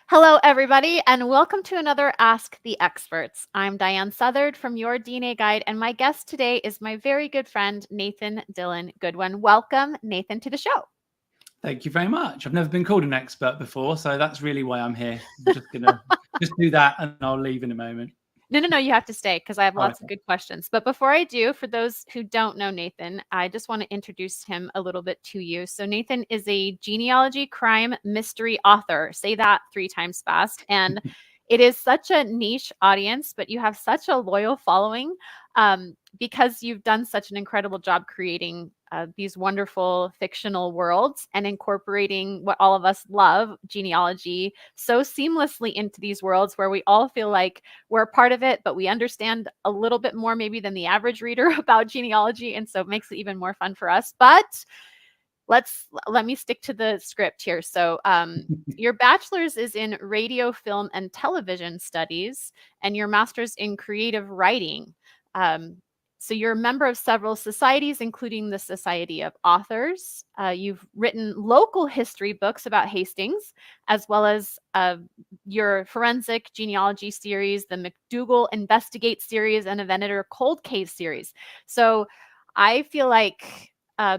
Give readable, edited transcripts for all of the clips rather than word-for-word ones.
Hello, everybody, and welcome to another Ask the Experts. I'm Diane Southard from Your DNA Guide, and my guest today is my very good friend, Nathan Dylan Goodwin. Welcome, Nathan, to the show. Thank you very much. I've never been called an expert before, so that's really why I'm here. I'm just going to do that, and I'll leave in a moment. No, you have to stay because I have lots Okay. of good questions. But before I do, for those who don't know Nathan, I just want to introduce him a little bit to you. So Nathan is a genealogy crime mystery author. Say that 3 times fast. And it is such a niche audience, but you have such a loyal following because you've done such an incredible job creating these wonderful fictional worlds and incorporating what all of us love, genealogy, so seamlessly into these worlds where we all feel like we're a part of it, but we understand a little bit more maybe than the average reader about genealogy. And so it makes it even more fun for us. But let me stick to the script here. So your bachelor's is in radio, film, and television studies, and your master's in creative writing. So you're a member of several societies, including the Society of Authors. You've written local history books about Hastings, as well as your forensic genealogy series, the McDougall Investigate series, and a Venator Cold Case series. So I feel like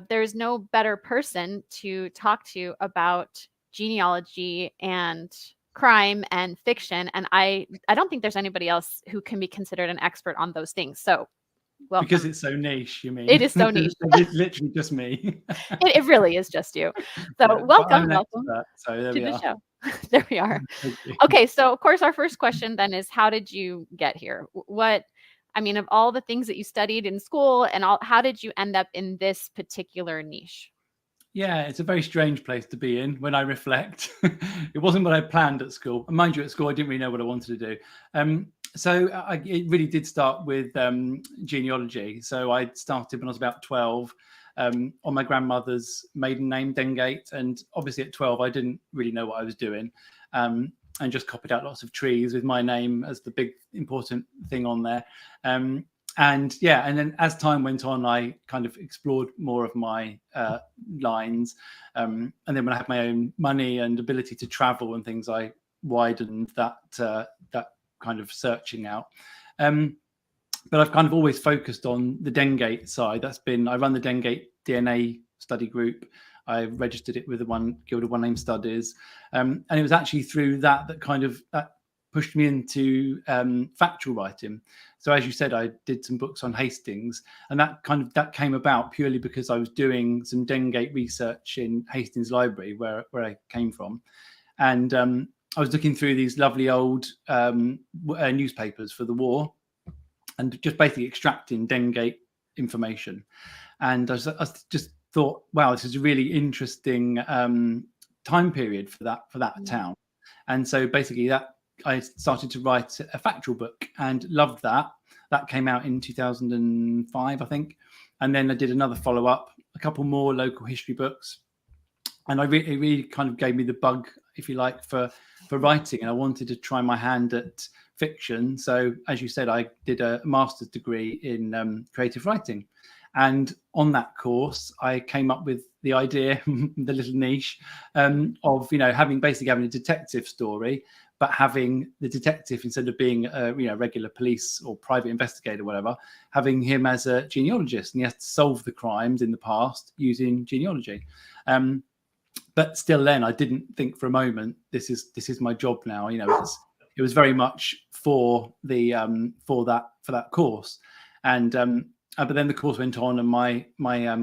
there's no better person to talk to about genealogy and crime and fiction. And I don't think there's anybody else who can be considered an expert on those things. So welcome. Because it's so niche, you mean? It is so niche. It's literally just me. It really is just you. So Yeah, welcome expert, so there to we the are. show. There we are. Thank you. Okay, so of course our first question then is, how did you get here? Of all the things that you studied in school and all, how did you end up in this particular niche? Yeah, it's a very strange place to be in when I reflect. It wasn't what I planned at school. And mind you, at school, I didn't really know what I wanted to do. It really did start with genealogy. So I started when I was about 12 on my grandmother's maiden name, Dengate. And obviously at 12, I didn't really know what I was doing. And just copied out lots of trees with my name as the big important thing on there. And then as time went on, I kind of explored more of my lines. And then when I had my own money and ability to travel and things, I widened that kind of searching out. But I've kind of always focused on the Dengate side. I run the Dengate DNA study group. I registered it with the Guild of One Name Studies. And it was actually through that pushed me into factual writing. So as you said, I did some books on Hastings, and that came about purely because I was doing some Dengate research in Hastings Library, where I came from, and I was looking through these lovely old newspapers for the war, and just basically extracting Dengate information. And I just thought, wow, this is a really interesting time period for that town. And so basically I started to write a factual book and loved that. That came out in 2005, I think. And then I did another follow-up, a couple more local history books. And it really kind of gave me the bug, if you like, for writing. And I wanted to try my hand at fiction. So as you said, I did a master's degree in creative writing. And on that course, I came up with the idea, the little niche of, having a detective story, but having the detective, instead of being a regular police or private investigator, whatever, having him as a genealogist, and he has to solve the crimes in the past using genealogy. But still, then I didn't think for a moment this is my job now. It was very much for that course, and. But then the course went on, and my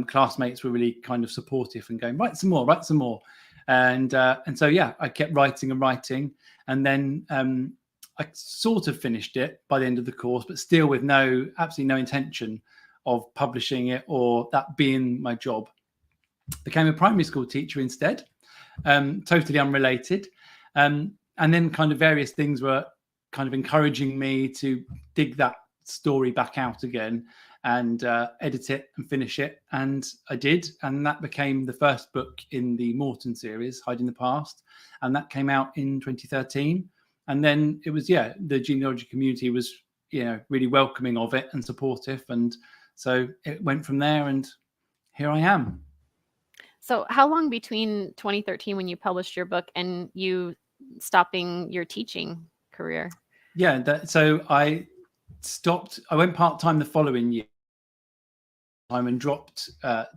classmates were really kind of supportive and going, write some more. And so, I kept writing, and then I sort of finished it by the end of the course, but still with absolutely no intention of publishing it or that being my job. Became a primary school teacher instead, totally unrelated. And then kind of various things were kind of encouraging me to dig that story back out again and edit it and finish it. And I did. And that became the first book in the Morton series, Hiding the Past. And that came out in 2013. And then it was, the genealogy community was, really welcoming of it and supportive. And so it went from there, and here I am. So how long between 2013 when you published your book and you stopping your teaching career? Yeah, so I went part-time the following year and dropped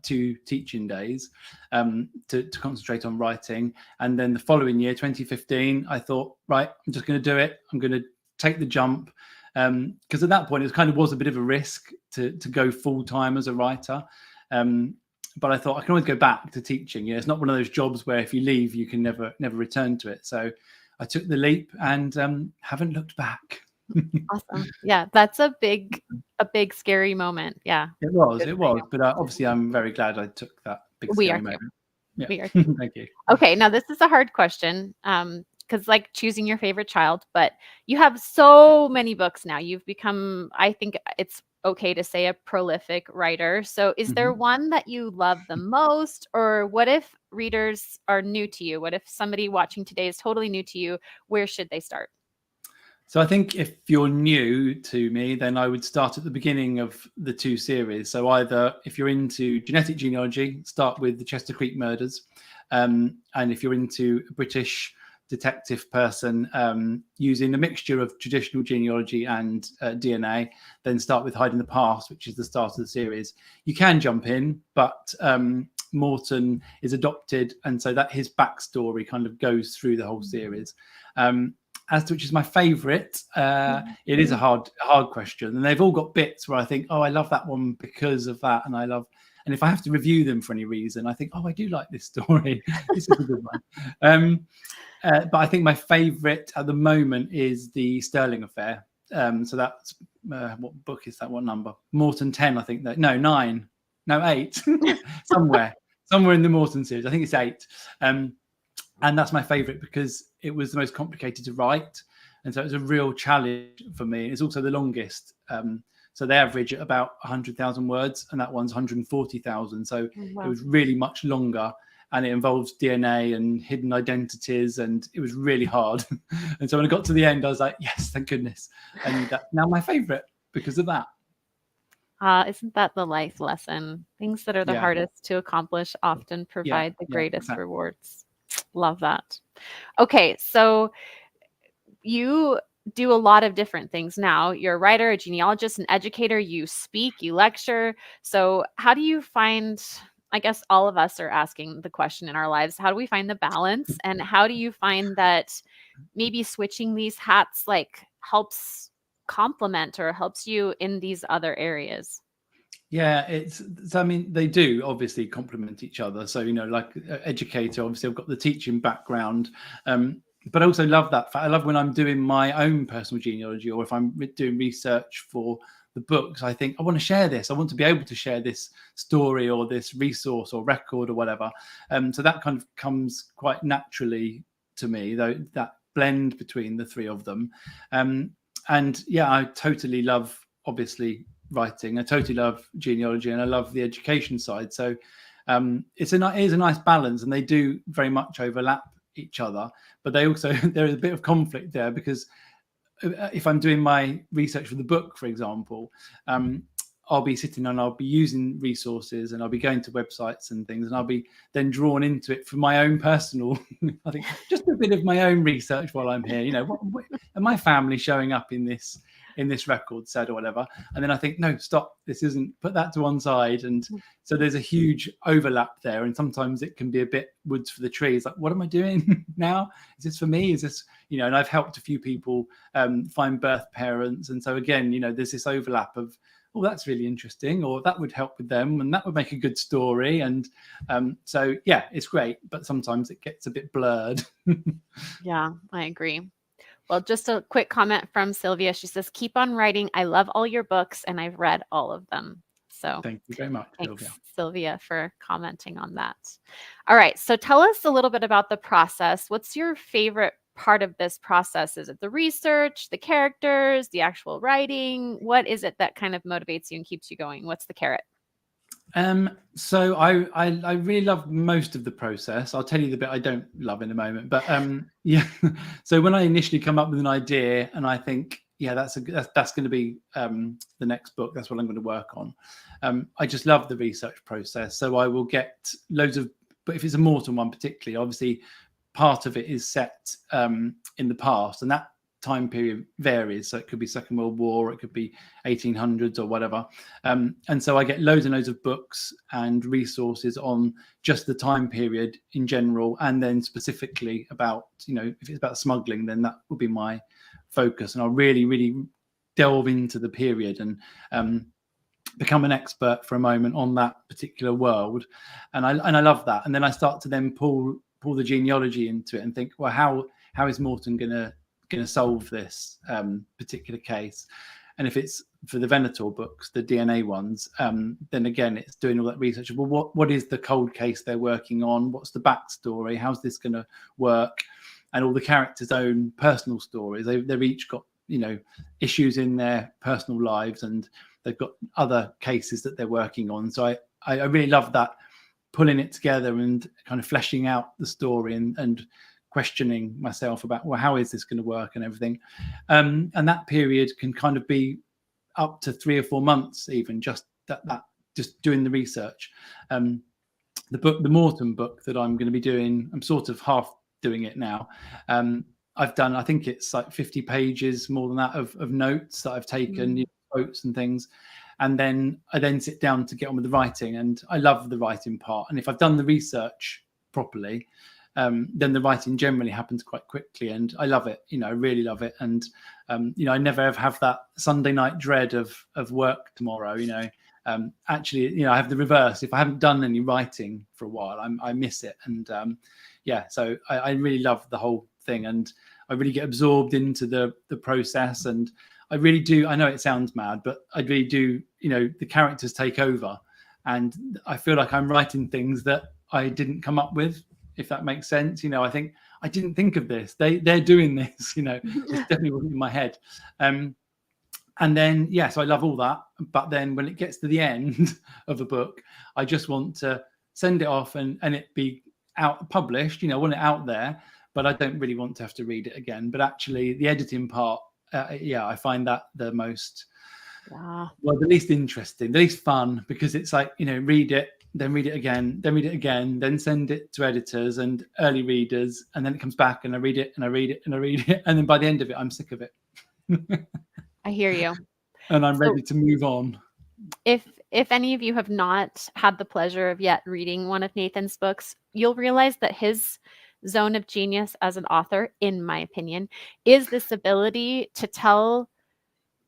2 teaching days to concentrate on writing. And then the following year, 2015, I thought, right, I'm just going to do it. I'm going to take the jump. Because at that point, it was a bit of a risk to go full-time as a writer. But I thought I can always go back to teaching. It's not one of those jobs where if you leave, you can never return to it. So I took the leap and haven't looked back. Awesome. Yeah, that's a big scary moment. Yeah. It was. But obviously, I'm very glad I took that big scary moment. Yeah. We are. Thank you. Okay, now this is a hard question. Because like choosing your favorite child, but you have so many books now. You've become, I think it's okay to say, a prolific writer. So is there one that you love the most? Or what if readers are new to you? What if somebody watching today is totally new to you? Where should they start? So I think if you're new to me, then I would start at the beginning of the 2 series. So either if you're into genetic genealogy, start with the Chester Creek murders. And if you're into a British detective person using a mixture of traditional genealogy and DNA, then start with Hiding the Past, which is the start of the series. You can jump in, but Morton is adopted, and so that his backstory kind of goes through the whole series. As to which is my favorite, it is a hard question, and they've all got bits where I think, oh, I love that one because of that, and if I have to review them for any reason, I think, oh, I do like this story. This is a good one. But I think my favorite at the moment is the Sterling Affair. So that's what book is that? What number? Morton 10, I think. 9, no 8, somewhere in the Morton series. I think it's 8. And that's my favorite because it was the most complicated to write. And so it was a real challenge for me. It's also the longest. So they average at about 100,000 words, and that one's 140,000. So It was really much longer, and it involves DNA and hidden identities, and it was really hard. And so when I got to the end, I was like, yes, thank goodness. And that's now my favorite because of that. Isn't that the life lesson? Things that are the hardest to accomplish often provide the greatest rewards. Love that. Okay, so you do a lot of different things now. You're a writer, a genealogist, an educator. You speak, you lecture. So how do you find, I guess all of us are asking the question in our lives, how do we find the balance? And how do you find that maybe switching these hats like helps complement or helps you in these other areas? Yeah, I mean, they do obviously complement each other. So, like educator, obviously I've got the teaching background, but I also love that fact. I love when I'm doing my own personal genealogy, or if I'm doing research for the books, I think I want to share this. I want to be able to share this story or this resource or record or whatever. So that kind of comes quite naturally to me, though, that blend between the 3 of them. And yeah, I totally love, obviously, writing. I totally love genealogy, and I love the education side. So it is a nice balance, and they do very much overlap each other. But they also there is a bit of conflict there, because if I'm doing my research for the book, for example, I'll be sitting and I'll be using resources, and I'll be going to websites and things, and I'll be then drawn into it for my own personal, I think, just a bit of my own research while I'm here. What are my family showing up in this record set or whatever? And then I think, no, stop, this isn't, put that to one side. And so there's a huge overlap there, and sometimes it can be a bit woods for the trees. Like, what am I doing now? Is this for me? Is this, and I've helped a few people find birth parents, and so again, there's this overlap of, oh, that's really interesting, or that would help with them, and that would make a good story. And so yeah, it's great, but sometimes it gets a bit blurred. Yeah, I agree. Well, just a quick comment from Sylvia. She says, keep on writing. I love all your books, and I've read all of them. So thank you very much, thanks, Sylvia. Sylvia, for commenting on that. All right, so tell us a little bit about the process. What's your favorite part of this process? Is it the research, the characters, the actual writing? What is it that kind of motivates you and keeps you going? What's the carrot? So I really love most of the process. I'll tell you the bit I don't love in a moment. But yeah, so when I initially come up with an idea and I think, yeah, that's going to be the next book, that's what I'm going to work on. I just love the research process. So I will get loads of, but if it's a Morton one particularly, obviously part of it is set in the past, and that time period varies. So it could be Second World War, it could be 1800s or whatever. And so I get loads and loads of books and resources on just the time period in general, and then specifically about, if it's about smuggling, then that will be my focus. And I'll really delve into the period and become an expert for a moment on that particular world. And I love that. And then I start to then pull the genealogy into it and think, well, how is Morton going to solve this particular case? And if it's for the Venator books, the DNA ones, then again, it's doing all that research. Well, what is the cold case they're working on? What's the backstory? How's this going to work? And all the characters' own personal stories. They've each got, issues in their personal lives, and they've got other cases that they're working on. So I really love that, pulling it together and kind of fleshing out the story and questioning myself about, well, how is this going to work and everything. And that period can kind of be up to 3 or 4 months, even just that just doing the research. The Morton book that I'm going to be doing, I'm sort of half doing it now. I've done, I think it's like 50 pages, more than that, of notes that I've taken, quotes and things. And then I sit down to get on with the writing, and I love the writing part. And if I've done the research properly, then the writing generally happens quite quickly, and I love it. I really love it. And I never ever have that Sunday night dread of work tomorrow. Actually, I have the reverse. If I haven't done any writing for a while, I miss it. And so I really love the whole thing, and I really get absorbed into the process. And I really do. I know it sounds mad, but I really do. The characters take over, and I feel like I'm writing things that I didn't come up with, if that makes sense. I think I didn't think of this. They're doing this. It's definitely wasn't in my head. And then so I love all that. But then when it gets to the end of a book, I just want to send it off and it be out published. I want it out there, but I don't really want to have to read it again. But actually, the editing part, I find that the most, the least interesting, the least fun, because it's like, read it, then read it again, then read it again, then send it to editors and early readers, and then it comes back and I read it and I read it and I read it, and then by the end of it, I'm sick of it. I hear you. And I'm ready to move on. If any of you have not had the pleasure of yet reading one of Nathan's books, you'll realize that his zone of genius as an author, in my opinion, is this ability to tell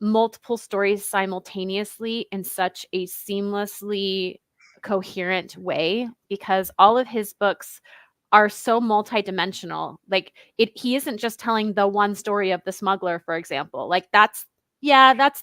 multiple stories simultaneously in such a seamlessly coherent way, because all of his books are so multidimensional. Like he isn't just telling the one story of the smuggler, for example. Like that's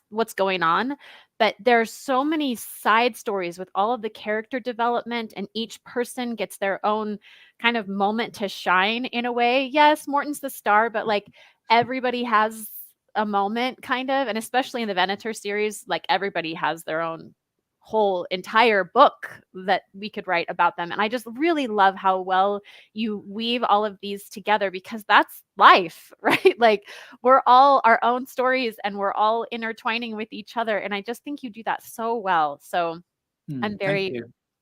what's going on. But there's so many side stories with all of the character development, and each person gets their own kind of moment to shine in a way. Yes, Morton's the star, but like everybody has a moment, kind of. And especially in the Venator series, like everybody has their own whole entire book that we could write about them. And I just really love how well you weave all of these together, because that's life, right? Like we're all our own stories and we're all intertwining with each other. And I just think you do that so well. So I'm very,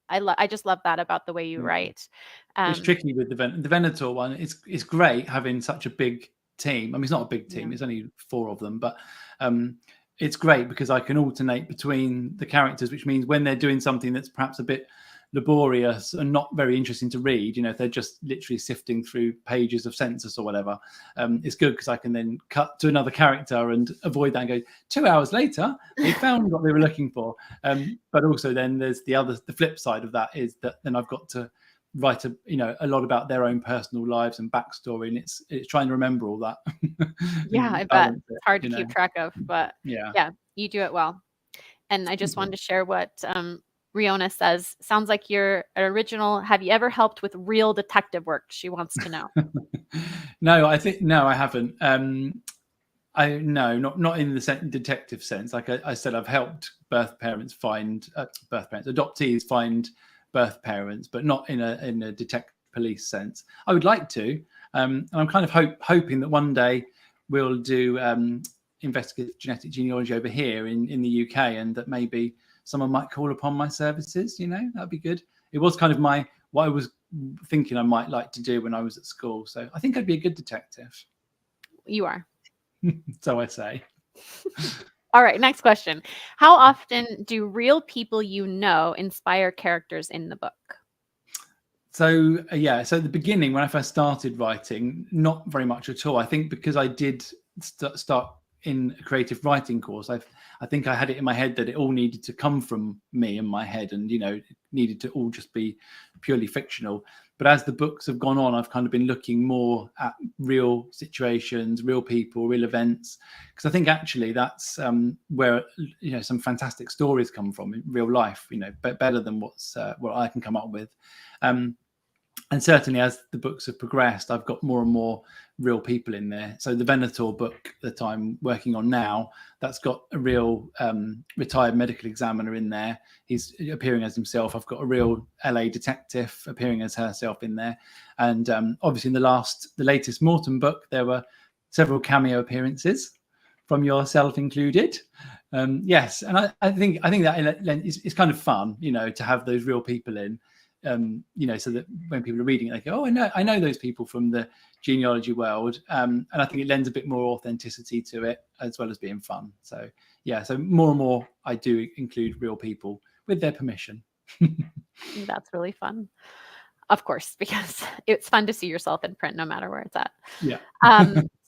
I just love that about the way you write. It's tricky with the Venator one. It's great having such a big team. I mean, it's not a big team. It's only 4 of them, but it's great because I can alternate between the characters, which means when they're doing something that's perhaps a bit laborious and not very interesting to read, if they're just literally sifting through pages of census or whatever, it's good because I can then cut to another character and avoid that and go 2 hours later they found what they were looking for. But also then there's the flip side of that is that then I've got to write a lot about their own personal lives and backstory, and it's trying to remember all that. I bet it's hard to keep track of, but yeah, you do it well. And I just wanted to share what Riona says. Sounds like you're an original. Have you ever helped with real detective work? She wants to know. No, I haven't. Not in the detective sense. Like I said, I've helped adoptees find birth parents, but not in a detective police sense. I would like to, and I'm kind of hoping that one day we'll do investigative genetic genealogy over here in the UK, and that maybe someone might call upon my services. That'd be good. It was kind of my what I was thinking I might like to do when I was at school. So I think I'd be a good detective. You are. So I say. All right, next question. How often do real people you know inspire characters in the book? So so at the beginning, when I first started writing, not very much at all. I think because I did start in a creative writing course, I think I had it in my head that it all needed to come from me in my head, and it needed to all just be purely fictional. But as the books have gone on, I've kind of been looking more at real situations, real people, real events, because I think actually that's where some fantastic stories come from in real life. But better than what I can come up with. And certainly as the books have progressed, I've got more and more real people in there. So the Venator book that I'm working on now, that's got a real retired medical examiner in there. He's appearing as himself. I've got a real LA detective appearing as herself in there. And obviously in the latest Morton book, there were several cameo appearances from yourself included. Yes, and I think that it's kind of fun, to have those real people in. So that when people are reading it, they go, "Oh, I know those people from the genealogy world," and I think it lends a bit more authenticity to it, as well as being fun. So so more and more I do include real people with their permission. That's really fun, of course, because it's fun to see yourself in print, no matter where it's at. Yeah.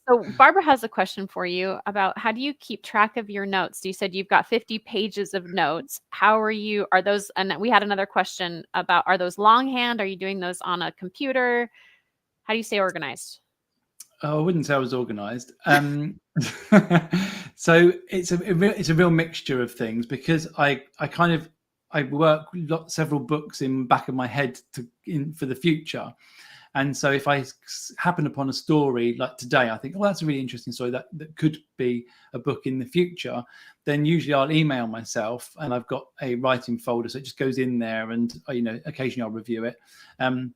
So Barbara has a question for you about how do you keep track of your notes? You said you've got 50 pages of notes. Are those, and we had another question about, are those longhand? Are you doing those on a computer? How do you stay organized? Oh, I wouldn't say I was organized. So it's a real mixture of things, because I work several books in back of my head for the future. And so if I happen upon a story like today, I think, oh, that's a really interesting story that could be a book in the future, then usually I'll email myself, and I've got a writing folder. So it just goes in there, and, occasionally I'll review it and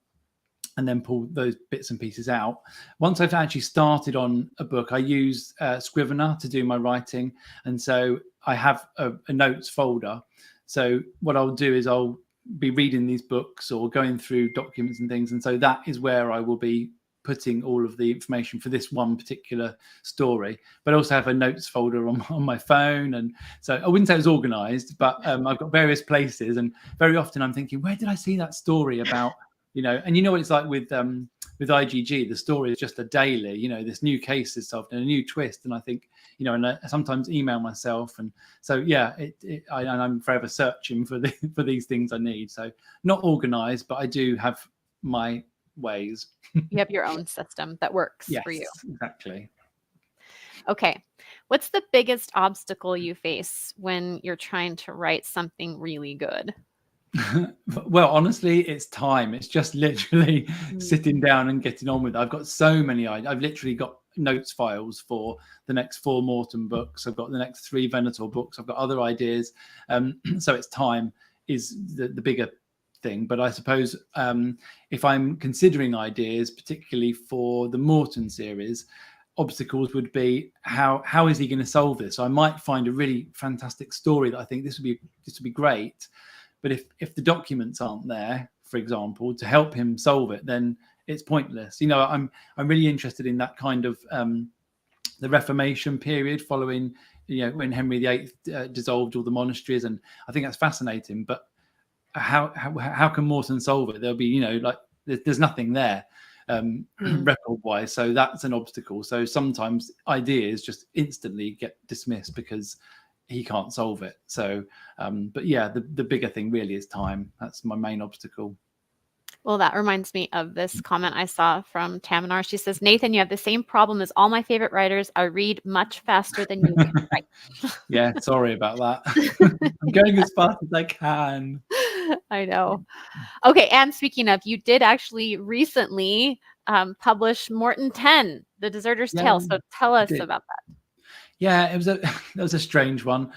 then pull those bits and pieces out. Once I've actually started on a book, I use Scrivener to do my writing. And so I have a notes folder. So what I'll do is I'll be reading these books or going through documents and things, and so that is where I will be putting all of the information for this one particular story. But I also have a notes folder on my phone, and so I wouldn't say it's organized, but I've got various places, and very often I'm thinking, where did I see that story about? And what it's like with IGG, the story is just a daily, this new case is solved and a new twist. And I think, and I sometimes email myself. And so, I'm forever searching for these things I need. So not organized, but I do have my ways. You have your own system that works for you. Exactly. Okay. What's the biggest obstacle you face when you're trying to write something really good? Well, honestly, it's time. It's just literally sitting down and getting on with it. I've got so many ideas. I've literally got notes files for the next 4 Morton books. I've got the next 3 Venator books. I've got other ideas. So it's time is the bigger thing. But I suppose if I'm considering ideas, particularly for the Morton series, obstacles would be how is he going to solve this? So I might find a really fantastic story that I think this would be great. But if the documents aren't there, for example, to help him solve it, then it's pointless. I'm really interested in that kind of the Reformation period following, when Henry VIII dissolved all the monasteries, and I think that's fascinating. But how can Morton solve it? There'll be, there's nothing there record-wise, so that's an obstacle. So sometimes ideas just instantly get dismissed because he can't solve it. So, but the bigger thing really is time. That's my main obstacle. Well, that reminds me of this comment I saw from Taminar. She says, Nathan, you have the same problem as all my favorite writers. I read much faster than you can write. Yeah, sorry about that. I'm going as fast as I can. I know. Okay, and speaking of, you did actually recently publish Morton 10, The Deserter's Tale. So tell us about that. Yeah, that was a strange one.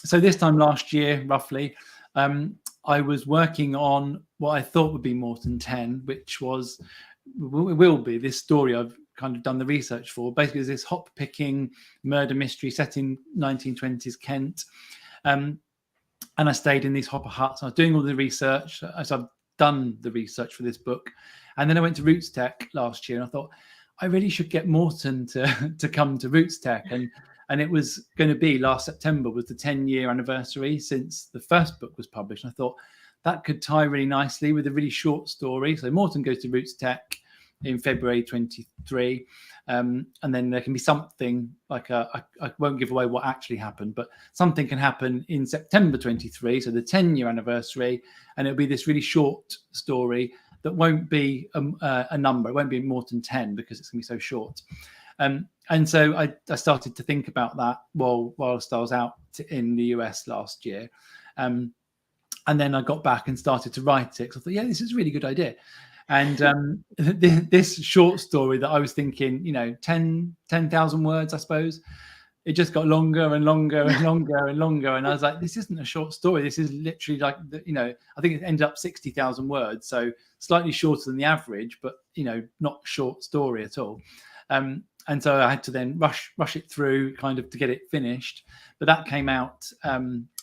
So this time last year, roughly, I was working on what I thought would be Morton 10, which will be this story I've kind of done the research for. Basically, it's this hop-picking murder mystery set in 1920s Kent. And I stayed in these hopper huts. I was doing all the research. So I've done the research for this book. And then I went to RootsTech last year and I thought, I really should get Morton to come to RootsTech. And it was going to be last September was the 10-year anniversary since the first book was published. And I thought that could tie really nicely with a really short story. So Morton goes to RootsTech in February 23. And then there can be something like I won't give away what actually happened, but something can happen in September 23. So the 10-year anniversary. And it'll be this really short story that won't be a number. It won't be Morton 10 because it's going to be so short. And so I started to think about that whilst I was out in the US last year. And then I got back and started to write it. So I thought, yeah, this is a really good idea. And this short story that I was thinking, 10,000 words, I suppose, it just got longer and longer and longer and longer. And I was like, this isn't a short story. This is literally like, I think it ended up 60,000 words. So slightly shorter than the average, but, not short story at all. And so I had to then rush it through kind of to get it finished. But that came out,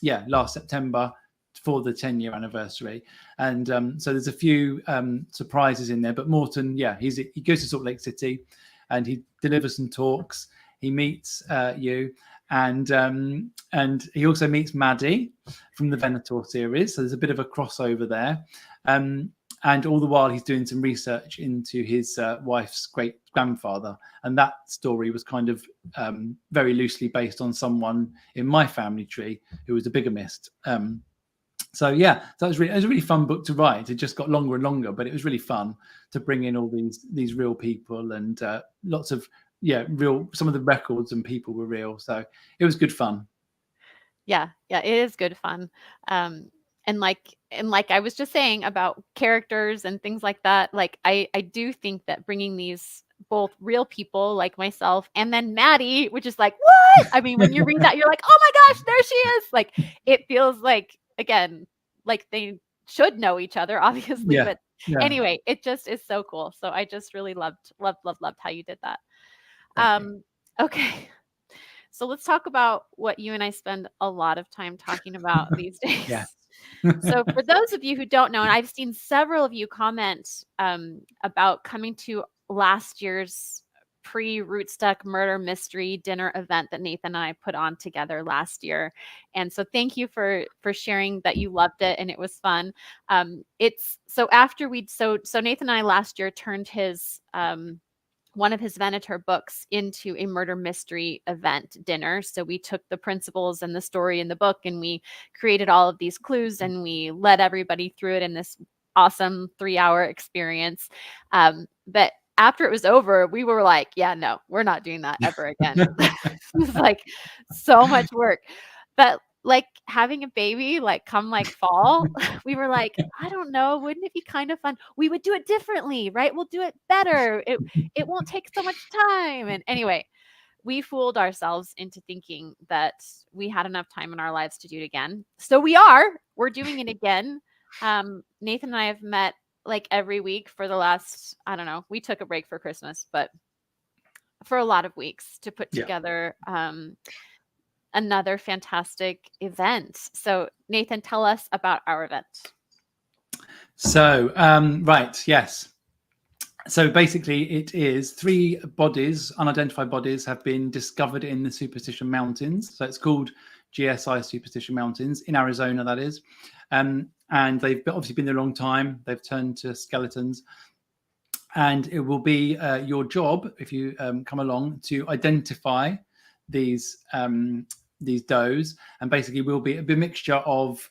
last September for the 10-year anniversary. And so there's a few surprises in there. But Morton, he goes to Salt Lake City and he delivers some talks. He meets you, and he also meets Maddie from the Venator series. So there's a bit of a crossover there. And all the while he's doing some research into his wife's great grandfather. And that story was kind of very loosely based on someone in my family tree who was a bigamist. So it was a really fun book to write. It just got longer and longer, but it was really fun to bring in all these real people and lots of some of the records and people were real. So it was good fun. Yeah, it is good fun. And like I was just saying about characters and things like that, like I do think that bringing these both real people like myself and then Maddie, which is like, what? I mean, when you read that, you're like, oh my gosh, there she is. Like, it feels like, again, like they should know each other, obviously. But anyway, it just is so cool. So I just really loved how you did that. Okay. So let's talk about what you and I spend a lot of time talking about these days. Yeah. So for those of you who don't know, and I've seen several of you comment about coming to last year's pre-RootsTech murder mystery dinner event that Nathan and I put on together last year. And so thank you for sharing that you loved it and it was fun. It's so after so Nathan and I last year turned his one of his Venator books into a murder mystery event dinner. So we took the principles and the story in the book and we created all of these clues and we led everybody through it in this awesome 3-hour experience. But after it was over, we were like, yeah, no, we're not doing that ever again. It was like so much work. But like having a baby, like come like fall, we were like, I don't know, wouldn't it be kind of fun? We would do it differently, right? We'll do it better. It won't take so much time. And anyway, we fooled ourselves into thinking that we had enough time in our lives to do it again. So we're doing it again. Nathan and I have met like every week for the last, I don't know, we took a break for Christmas, but for a lot of weeks to put together another fantastic event. So Nathan, tell us about our event. So, yes. So basically it is 3 bodies, unidentified bodies, have been discovered in the Superstition Mountains. So it's called GSI Superstition Mountains in Arizona, that is. And they've obviously been there a long time. They've turned to skeletons. And it will be your job, if you come along, to identify these does, and basically will be a mixture of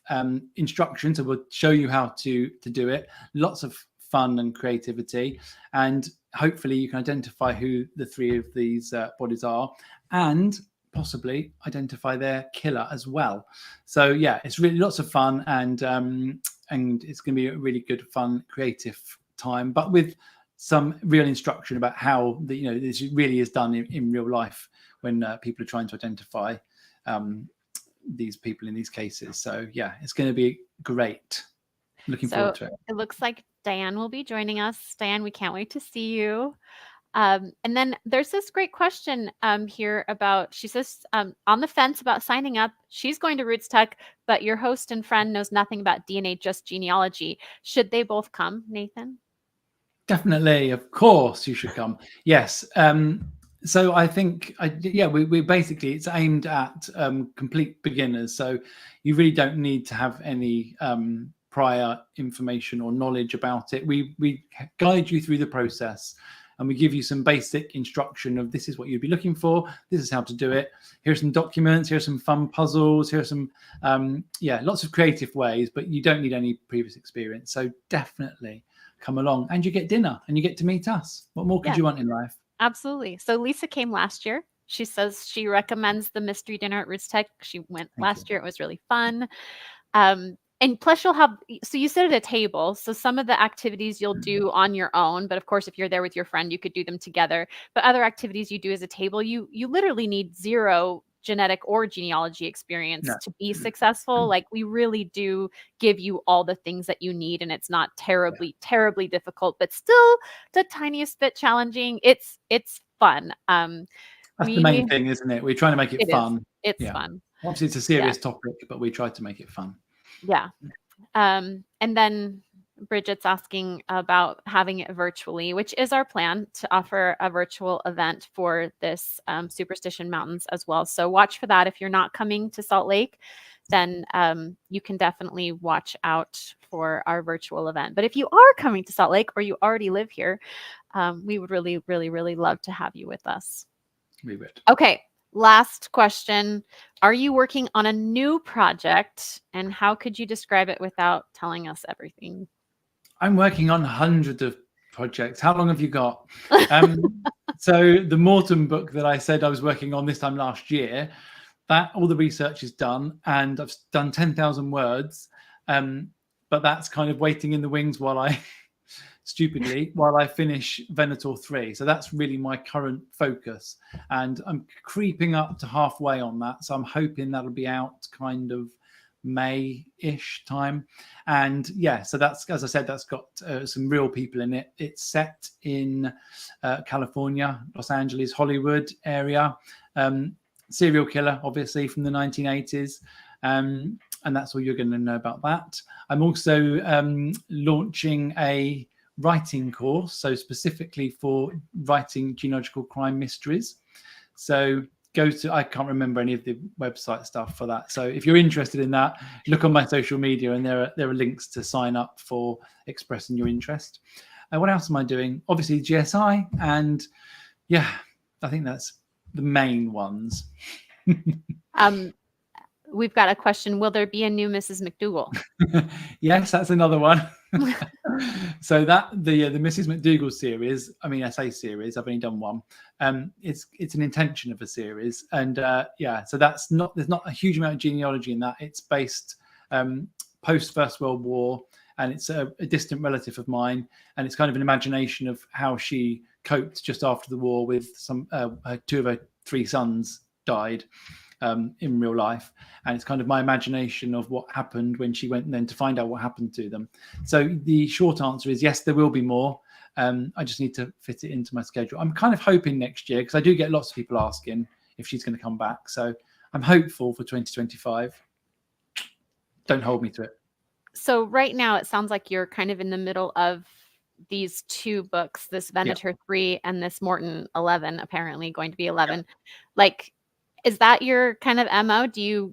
instructions. So we'll show you how to do it. Lots of fun and creativity, and hopefully you can identify who the 3 of these bodies are, and possibly identify their killer as well. So it's really lots of fun, and it's going to be a really good, fun, creative time, but with some real instruction about how this really is done in real life when people are trying to identify these people in these cases. So it's going to be great. Looking forward to it. It looks like Diane will be joining us. Diane, we can't wait to see you. And then there's this great question here about, she says, on the fence about signing up. She's going to RootsTech, but your host and friend knows nothing about DNA, just genealogy. Should they both come, Nathan? Definitely, of course, you should come. Yes. So I think, we basically, it's aimed at complete beginners. So you really don't need to have any prior information or knowledge about it. We guide you through the process, and we give you some basic instruction of this is what you'd be looking for. This is how to do it. Here's some documents. Here's some fun puzzles. Here's some, lots of creative ways, but you don't need any previous experience. So definitely come along, and you get dinner and you get to meet us. What more could you want in life? Absolutely. So Lisa came last year. She says she recommends the mystery dinner at RootsTech. She went last year. It was really fun. And plus you'll have, so you sit at a table. So some of the activities you'll do on your own, but of course, if you're there with your friend, you could do them together. But other activities you do as a table, you literally need zero genetic or genealogy experience to be successful. Like, we really do give you all the things that you need, and it's not terribly difficult, but still the tiniest bit challenging. It's fun. That's the main thing, isn't it? We're trying to make it fun. It's fun. Obviously, it's a serious topic, but we try to make it fun. Yeah. And then Bridget's asking about having it virtually, which is our plan, to offer a virtual event for this Superstition Mountains as well. So watch for that. If you're not coming to Salt Lake, then you can definitely watch out for our virtual event. But if you are coming to Salt Lake, or you already live here, we would really, really, really love to have you with us. We would. Okay. Last question. Are you working on a new project, and how could you describe it without telling us everything? I'm working on hundreds of projects. How long have you got? So the Morton book that I said I was working on this time last year, that all the research is done, and I've done 10,000 words. But that's kind of waiting in the wings while I finish Venator 3. So that's really my current focus, and I'm creeping up to halfway on that. So I'm hoping that'll be out kind of May-ish time. And so that's, as I said, that's got some real people in it. It's set in California, Los Angeles, Hollywood area. Serial killer, obviously, from the 1980s. And that's all you're going to know about that. I'm also launching a writing course, so specifically for writing genealogical crime mysteries. So go to, I can't remember any of the website stuff for that. So if you're interested in that, look on my social media, and there are links to sign up for expressing your interest. And what else am I doing? Obviously GSI, and I think that's the main ones. We've got a question. Will there be a new Mrs. McDougall? Yes, that's another one. So that the Mrs. McDougall series, essay series, I've only done one. It's an intention of a series, and so there's not a huge amount of genealogy in that. It's based post First World War, and it's a distant relative of mine, and it's kind of an imagination of how she coped just after the war with some two of her three sons died in real life, and it's kind of my imagination of what happened when she went then to find out what happened to them. So the short answer is yes, there will be more. I just need to fit it into my schedule. I'm kind of hoping next year, because I do get lots of people asking if she's going to come back, so I'm hopeful for 2025. Don't hold me to it. So right now it sounds like you're kind of in the middle of these two books, this Venator 3 and this Morton 11, apparently going to be 11. Like, is that your kind of MO? Do you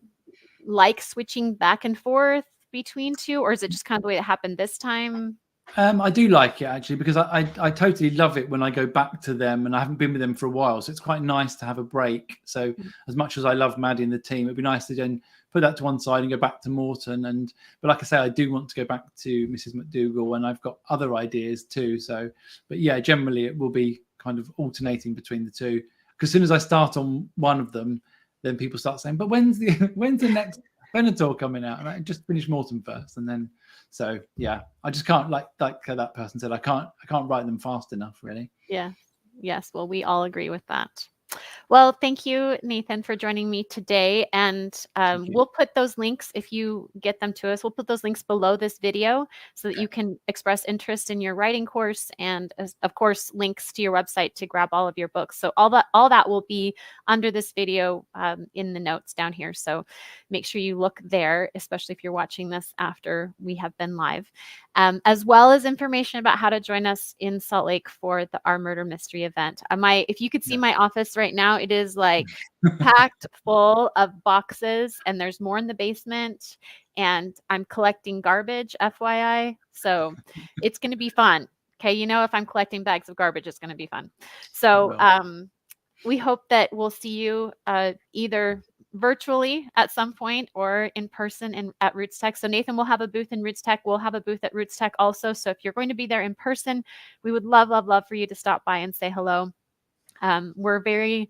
like switching back and forth between two, or is it just kind of the way it happened this time? I do like it, actually, because I totally love it when I go back to them, and I haven't been with them for a while, so it's quite nice to have a break. So as much as I love Maddie and the team, it'd be nice to then put that to one side and go back to Morton. But like I say, I do want to go back to Mrs. McDougall, and I've got other ideas too. So, but generally it will be kind of alternating between the two. Because as soon as I start on one of them, then people start saying, "But when's the next Venator coming out?" And I just finish Morton first, and then I just can't, like that person said, I can't write them fast enough, really. Yeah. Yes. Well, we all agree with that. Well, thank you, Nathan, for joining me today. And Thank you. we'll put those links, if you get them to us, we'll put those links below this video so that Okay. you can express interest in your writing course, and of course, links to your website to grab all of your books. So all that will be under this video in the notes down here. So make sure you look there, especially if you're watching this after we have been live, as well as information about how to join us in Salt Lake for our murder mystery event. If you could see my office right now, it is like packed full of boxes, and there's more in the basement, and I'm collecting garbage, FYI. So it's going to be fun. Okay. If I'm collecting bags of garbage, it's going to be fun. So, Well, we hope that we'll see you either virtually at some point or in person at RootsTech. So Nathan will have a booth in RootsTech. We'll have a booth at RootsTech also. So if you're going to be there in person, we would love, love, love for you to stop by and say hello. We're very,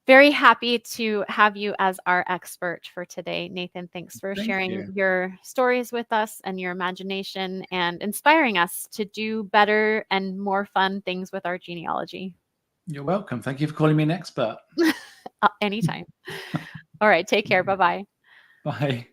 very happy to have you as our expert for today. Nathan, thanks for sharing your stories with us and your imagination and inspiring us to do better and more fun things with our genealogy. You're welcome. Thank you for calling me an expert. Anytime. All right. Take care. Bye-bye. Bye.